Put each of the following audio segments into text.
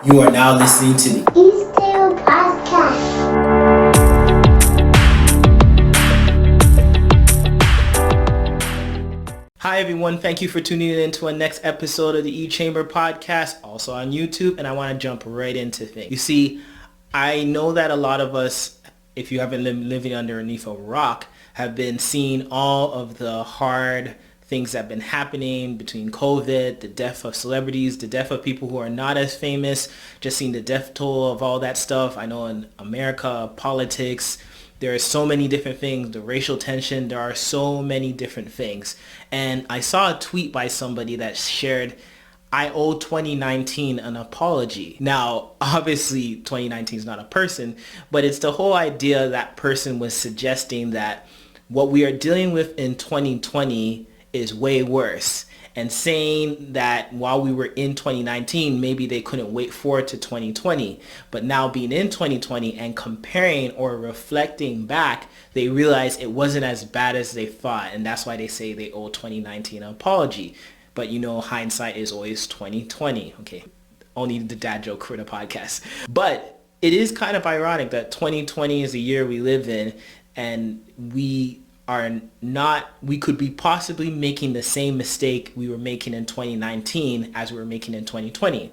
You are now listening to the Matt-Trill podcast. Hi everyone, thank you for tuning in to our next episode of the E-Chamber podcast, also on YouTube, and I want to jump right into things. You see, I know that a lot of us, if you haven't been living underneath a rock, have been seeing all of the hard things that have been happening between COVID, the death of celebrities, the death of people who are not as famous, just seeing the death toll of all that stuff. I know in America, politics, there are so many different things, the racial tension, there are so many different things. And I saw a tweet by somebody that shared, I owe 2019 an apology. Now, obviously 2019 is not a person, but it's the whole idea that person was suggesting that what we are dealing with in 2020 is way worse, and saying that while we were in 2019, maybe they couldn't wait forward to 2020. But now being in 2020 and comparing or reflecting back, they realize it wasn't as bad as they thought. And that's why they say they owe 2019 an apology. But you know, hindsight is always 2020. Okay, only the dad joke for the podcast. But it is kind of ironic that 2020 is the year we live in, and we could be possibly making the same mistake we were making in 2019 as we were making in 2020.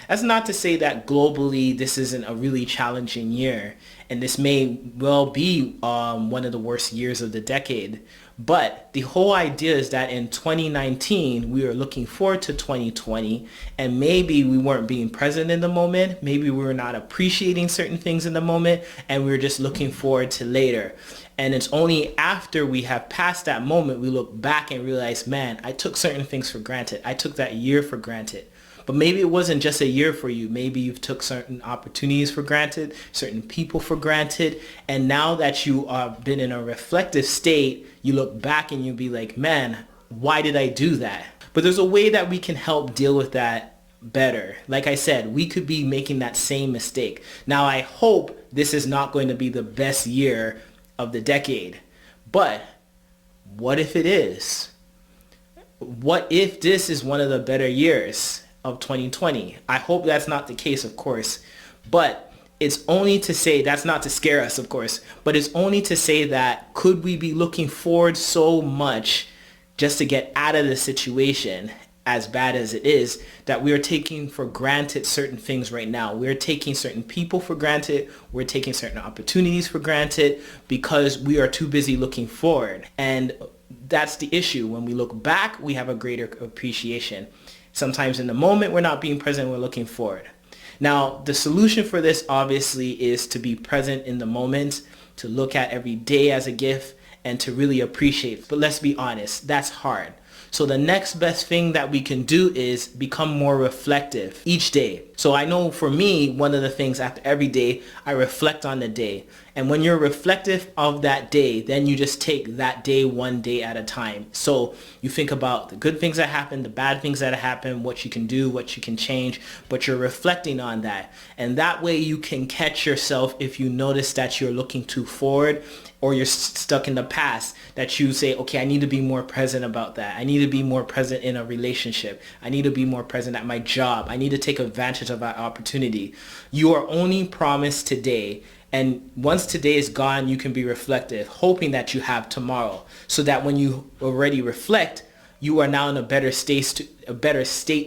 That's not to say that globally this isn't a really challenging year, and this may well be one of the worst years of the decade. But the whole idea is that in 2019, we were looking forward to 2020, and maybe we weren't being present in the moment. Maybe we were not appreciating certain things in the moment, and we were just looking forward to later. And it's only after we have passed that moment, we look back and realize, man, I took certain things for granted. I took that year for granted. But maybe it wasn't just a year for you. Maybe you've took certain opportunities for granted, certain people for granted. And now that you have been in a reflective state, you look back and you'll be like, man, why did I do that? But there's a way that we can help deal with that better. Like I said, we could be making that same mistake. Now, I hope this is not going to be the best year of the decade. But what if it is? What if this is one of the better years of 2020? I hope that's not the case, of course, but it's only to say, that's not to scare us, of course, but it's only to say that could we be looking forward so much just to get out of the situation, as bad as it is, that we are taking for granted certain things right now. We're taking certain people for granted. We're taking certain opportunities for granted because we are too busy looking forward. And that's the issue. When we look back, we have a greater appreciation. Sometimes in the moment, we're not being present, we're looking forward. Now, the solution for this obviously is to be present in the moment, to look at every day as a gift, and to really appreciate. But let's be honest, that's hard. So the next best thing that we can do is become more reflective each day. So I know for me, one of the things after every day, I reflect on the day. And when you're reflective of that day, then you just take that day one day at a time. So you think about the good things that happen, the bad things that happen, what you can do, what you can change, but you're reflecting on that. And that way you can catch yourself if you notice that you're looking too forward or you're stuck in the past, that you say, okay, I need to be more present about that. I need to be more present in a relationship. I need to be more present at my job. I need to take advantage of that opportunity. You are only promised today. And once today is gone, you can be reflective, hoping that you have tomorrow, so that when you already reflect, you are now in a better state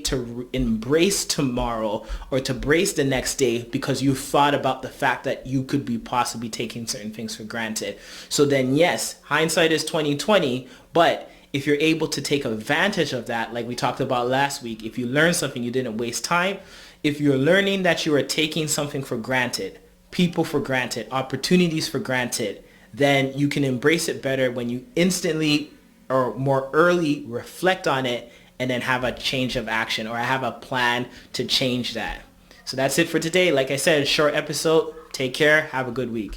to embrace tomorrow or to brace the next day, because you thought about the fact that you could be possibly taking certain things for granted. So then, yes, hindsight is 2020, but if you're able to take advantage of that, like we talked about last week, if you learn something, you didn't waste time. If you're learning that you are taking something for granted, people for granted, opportunities for granted, then you can embrace it better when you instantly or more early reflect on it and then have a change of action or have a plan to change that. So that's it for today. Like I said, short episode. Take care. Have a good week.